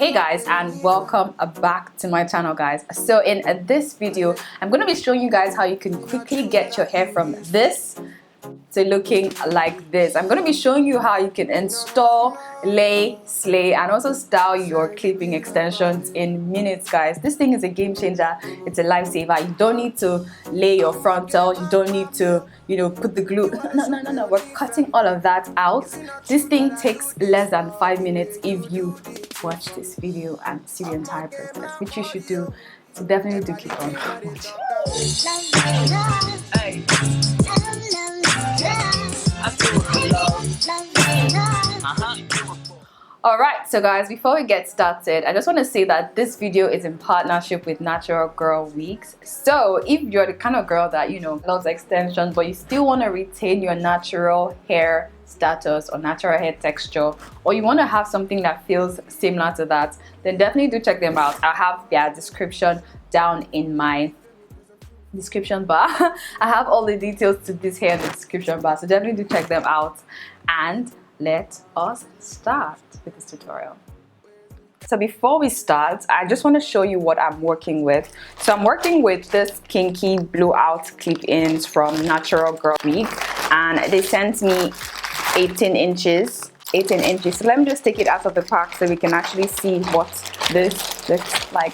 Hey guys, and welcome back to my channel, guys. So in this video I'm going to be showing you guys how you can quickly get your hair from this to looking like this. I'm going to be showing you how you can install, lay, slay, and also style your clipping extensions in minutes, guys. This thing is a game changer. It's a lifesaver. You don't need to lay your frontal. You don't need to, put the glue. No. We're cutting all of that out. This thing takes less than 5 minutes if you watch this video and see the entire process, which you should do. So definitely do keep on watching. Alright, so guys, before we get started, I just want to say that this video is in partnership with Natural Girl Wigs. So if you're the kind of girl that loves extensions but you still want to retain your natural hair status or natural hair texture, or you want to have something that feels similar to that, then definitely do check them out. I'll have their description down in my description bar. I have all the details to this hair in the description bar, so definitely do check them out. And let us start with this tutorial. So before we start, I just want to show you what I'm working with. So I'm working with this Kinky blowout clip-ins from Natural Girl Wig, and they sent me 18 inches. So let me just take it out of the pack so we can actually see what this looks like.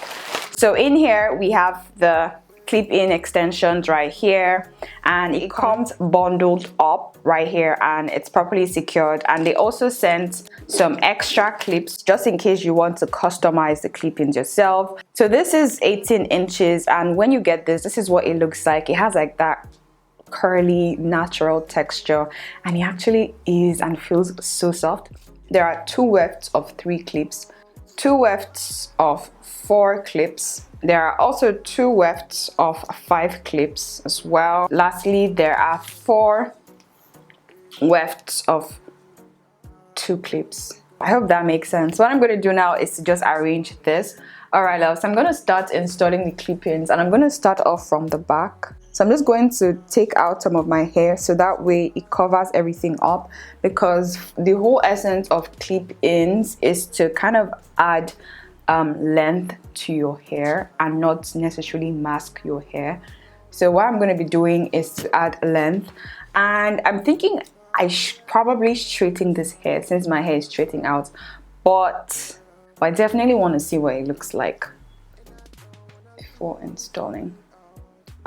So in here we have the clip-in extensions right here, and it comes bundled up right here and it's properly secured. And they also sent some extra clips just in case you want to customize the clip-ins yourself. So this is 18 inches, and when you get this is what it looks like. It has like that curly natural texture, and it actually is and feels so soft. There are 2 wefts of 3 clips, 2 wefts of 4 clips. There are also 2 wefts of 5 clips as well. Lastly, there are 4 wefts of 2 clips. I hope that makes sense. What I'm going to do now is to just arrange this. Alright, loves, I'm going to start installing the clip-ins, and I'm going to start off from the back. So I'm just going to take out some of my hair so that way it covers everything up, because the whole essence of clip-ins is to kind of add length to your hair and not necessarily mask your hair. So what I'm going to be doing is to add length, and I'm thinking I should probably straighten this hair since my hair is straightening out, but I definitely want to see what it looks like before installing.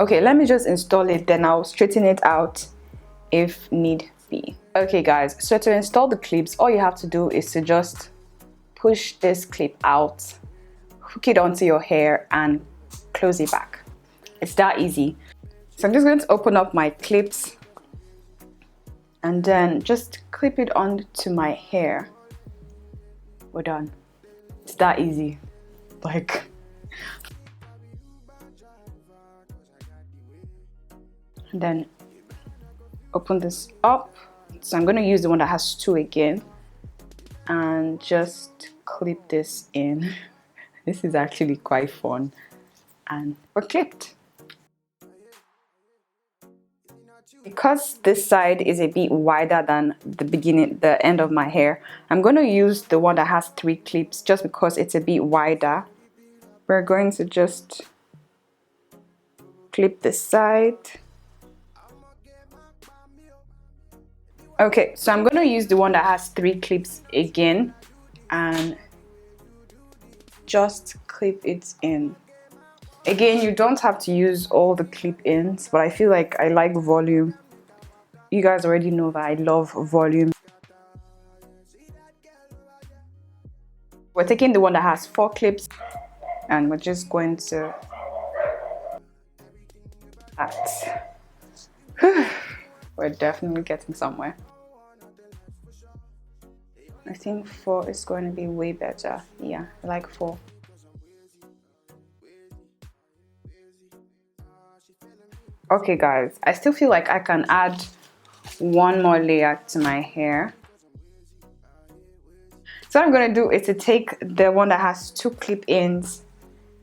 Okay, let me just install it, then I'll straighten it out if need be. Okay guys, so to install the clips, all you have to do is to just push this clip out, hook it onto your hair and close it back. It's that easy. So I'm just going to open up my clips and then just clip it onto my hair. We're done. It's that easy. Like, and then open this up. So I'm going to use the one that has 2 again and just clip this in. This is actually quite fun, and we're clipped. Because this side is a bit wider than the end of my hair, I'm going to use the one that has 3 clips just because it's a bit wider. We're going to just clip this side. Okay, so I'm going to use the one that has 3 clips again and just clip it in. Again, you don't have to use all the clip-ins, but I feel like I like volume. You guys already know that I love volume. We're taking the one that has 4 clips and we're just going to we're definitely getting somewhere. I think 4 is going to be way better. Yeah, I like 4. Okay guys, I still feel like I can add 1 more layer to my hair. So what I'm going to do is to take the one that has 2 clip-ins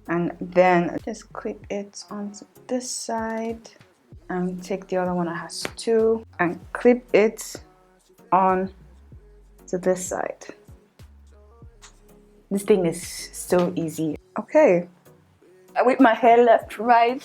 and then just clip it onto this side, and take the other one that has 2 and clip it on to this side. This thing is so easy. Okay. I whip my hair left, right.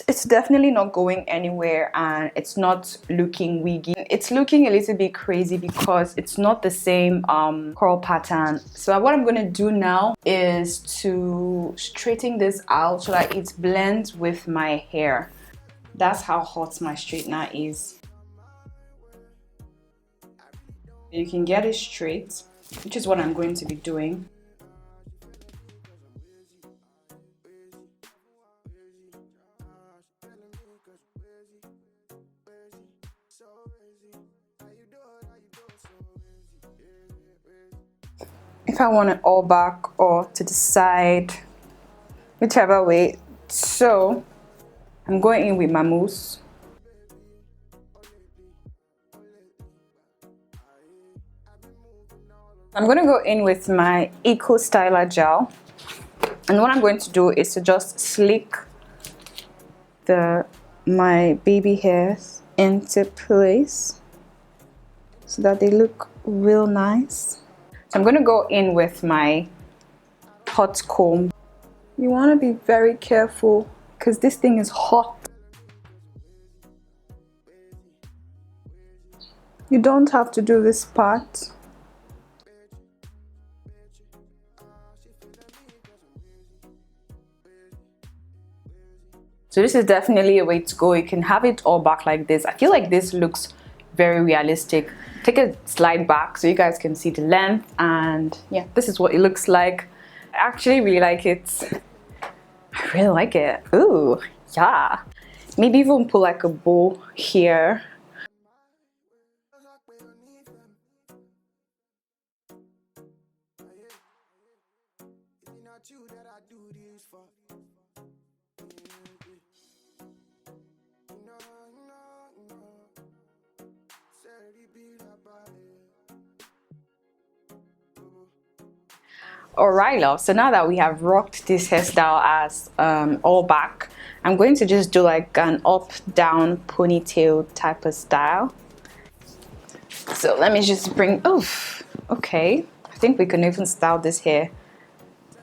It's definitely not going anywhere and it's not looking wiggy. It's looking a little bit crazy because it's not the same curl pattern. So what I'm gonna do now is to straighten this out so that it blends with my hair. That's how hot my straightener is. You can get it straight, which is what I'm going to be doing. If I want it all back or to the side, whichever way. So I'm going in with my mousse. I'm going to go in with my Eco Styler gel, and what I'm going to do is to just slick my baby hairs into place so that they look real nice. So I'm going to go in with my hot comb. You want to be very careful because this thing is hot. You don't have to do this part. So this is definitely a way to go. You can have it all back like this. I feel like this looks very realistic. Take a slide back so you guys can see the length, and yeah, this is what it looks like. I actually really like it. I really like it. Ooh, yeah. Maybe even put like a bow here. Alright love, so now that we have rocked this hairstyle as all back, I'm going to just do like an up down ponytail type of style. So let me just bring, oof, okay, I think we can even style this hair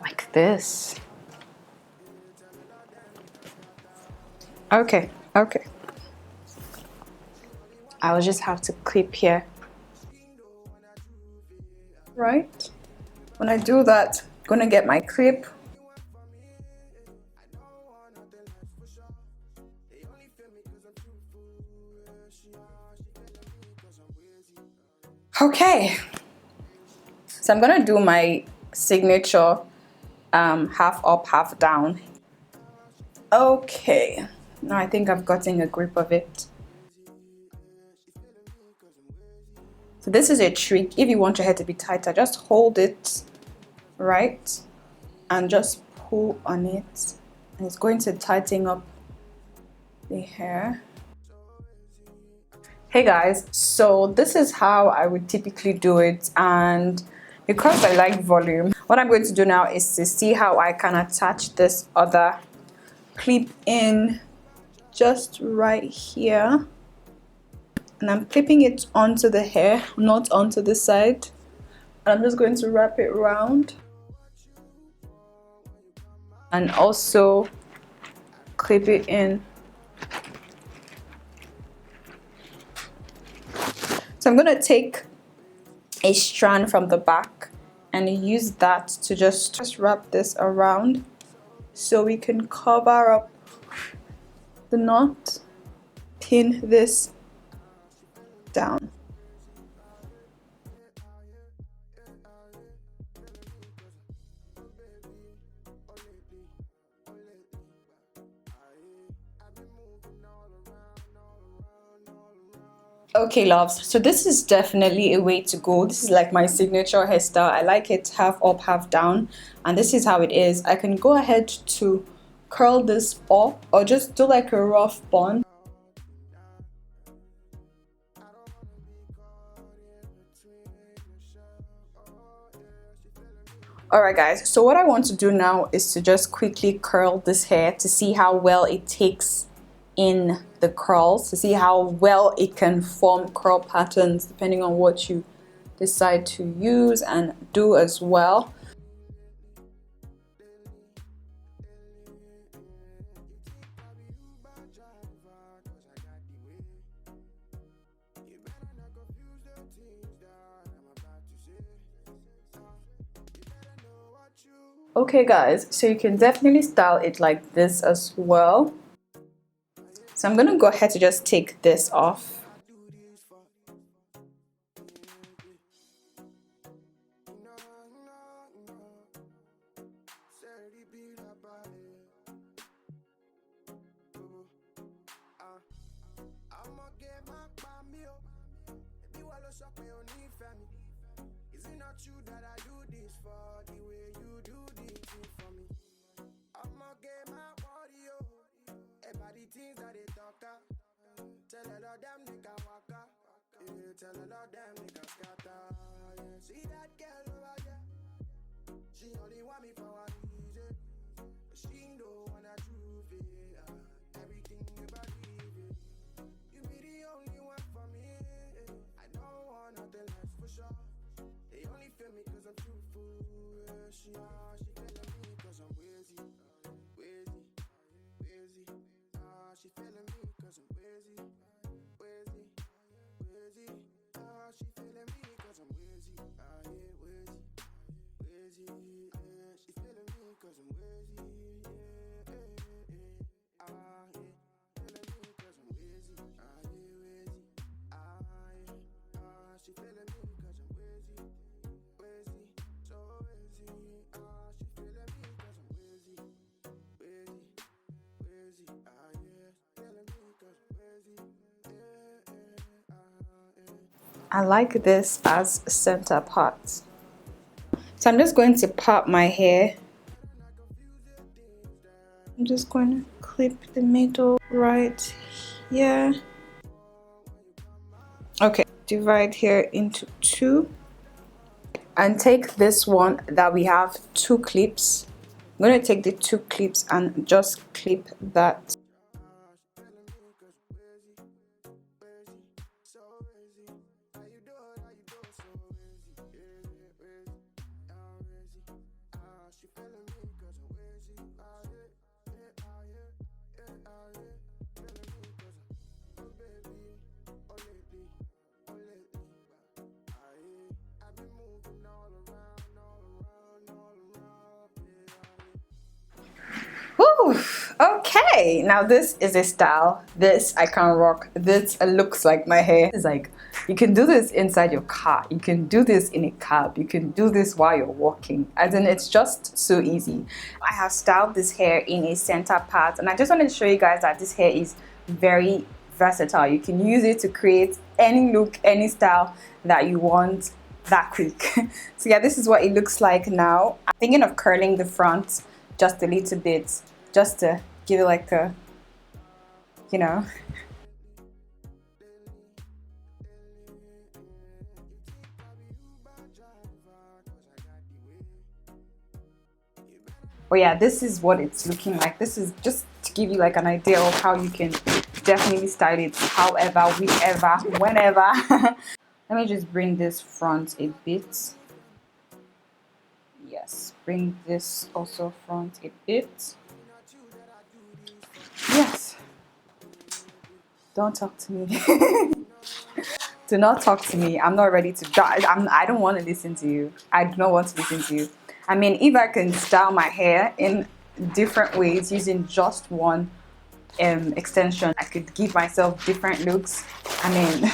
like this. Okay. I'll just have to clip here, right? When I do that, I'm gonna get my clip. Okay, so I'm gonna do my signature half up, half down. Okay, now I think I've gotten a grip of it. So this is a trick. If you want your hair to be tighter, just hold it, right, and just pull on it, and it's going to tighten up the hair. Hey guys, so this is how I would typically do it, and because I like volume, what I'm going to do now is to see how I can attach this other clip in just right here, and I'm clipping it onto the hair, not onto the side, and I'm just going to wrap it around and also clip it in. So I'm going to take a strand from the back and use that to just wrap this around so we can cover up the knot, pin this down. Okay loves, so this is definitely a way to go. This is like my signature hairstyle. I like it half up, half down, and this is how it is. I can go ahead to curl this up or just do like a rough bun. Alright guys, so what I want to do now is to just quickly curl this hair to see how well it takes in the curls, to see how well it can form curl patterns depending on what you decide to use and do as well. Okay guys, so you can definitely style it like this as well. So I'm gonna go ahead to just take this off. Is it not you that I do this for? The way you do this thing for me. I'ma get my body, yo. About the things that they talk about. Tell a lot of them they can walk out. Yeah, tell a lot of them they can scatter. Yeah, see that girl over there? She only want me for one reason. She don't wanna truth it. Everything you believe it. You be the only one for me. I don't want nothing less for sure. They only feel me cause I'm truthful. Yeah, she feeling me cause I'm wheezy. Wheezy, wheezy. She feeling me cause I'm wheezy. Wheezy, wheezy. She feeling me cause I'm wheezy. Yeah, wheezy, wheezy. Yeah, she feeling me cause I'm wheezy. Yeah, feeling me cause I'm wheezy. Wheezy. She feeling me cause I'm wheezy. Wheezy, so wheezy. She feeling me cause I'm wheezy. Wheezy, wheezy. Feeling me cause I'm wheezy. I like this as center part. So I'm just going to part my hair. I'm just going to clip the middle right here. Okay, divide here into two. And take this one that we have two clips. I'm going to take the two clips and just clip that. Woo! Okay, now this is a style. This I can rock. This looks like my hair. It's like you can do this inside your car. You can do this in a cab. You can do this while you're walking. As in, it's just so easy. I have styled this hair in a center part, and I just wanted to show you guys that this hair is very versatile. You can use it to create any look, any style that you want that quick. So yeah, this is what it looks like now. I'm thinking of curling the front just a little bit, just to give it like a, you know. But yeah, this is what it's looking like. This is just to give you like an idea of how you can definitely style it however, whichever, whenever. Let me just bring this front a bit. Yes, bring this also front a bit. Yes. Don't talk to me. Do not talk to me. I'm not ready to die. I don't want to listen to you. I do not want to listen to you. I mean, if I can style my hair in different ways using just one extension, I could give myself different looks. I mean,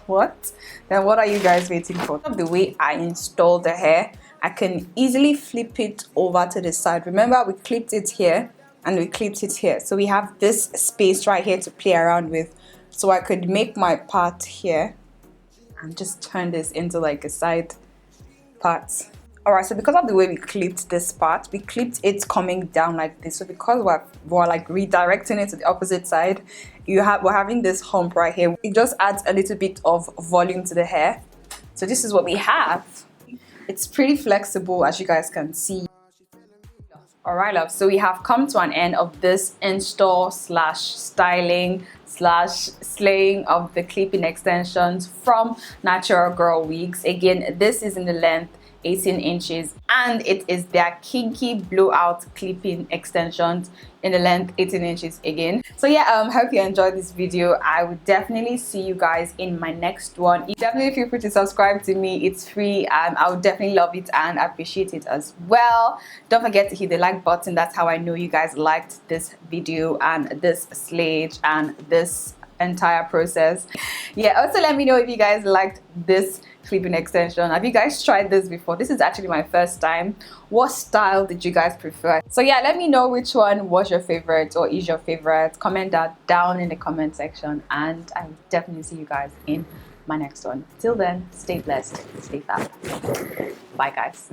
what? Then what are you guys waiting for? The way I install the hair, I can easily flip it over to the side. Remember, we clipped it here and we clipped it here. So we have this space right here to play around with. So I could make my part here and just turn this into like a side part. Alright, so because of the way we clipped this part, we clipped it coming down like this. So because we're like redirecting it to the opposite side, we're having this hump right here. It just adds a little bit of volume to the hair. So this is what we have. It's pretty flexible, as you guys can see. Alright love, so we have come to an end of this install / styling / slaying of the clipping extensions from Natural Girl Wigs. Again, this is in the length 18 inches, and it is their kinky blowout clipping extensions in the length 18 inches again. So yeah, hope you enjoyed this video. I would definitely see you guys in my next one. You definitely feel free to subscribe to me. It's free and I would definitely love it and appreciate it as well. Don't forget to hit the like button. That's how I know you guys liked this video and this sledge and this entire process. Yeah, also let me know if you guys liked this clipping extension. Have you guys tried this before? This is actually my first time. What style did you guys prefer? So yeah, let me know which one was your favorite or is your favorite. Comment that down in the comment section and I will definitely see you guys in my next one. Till then, stay blessed, stay fab. Bye guys.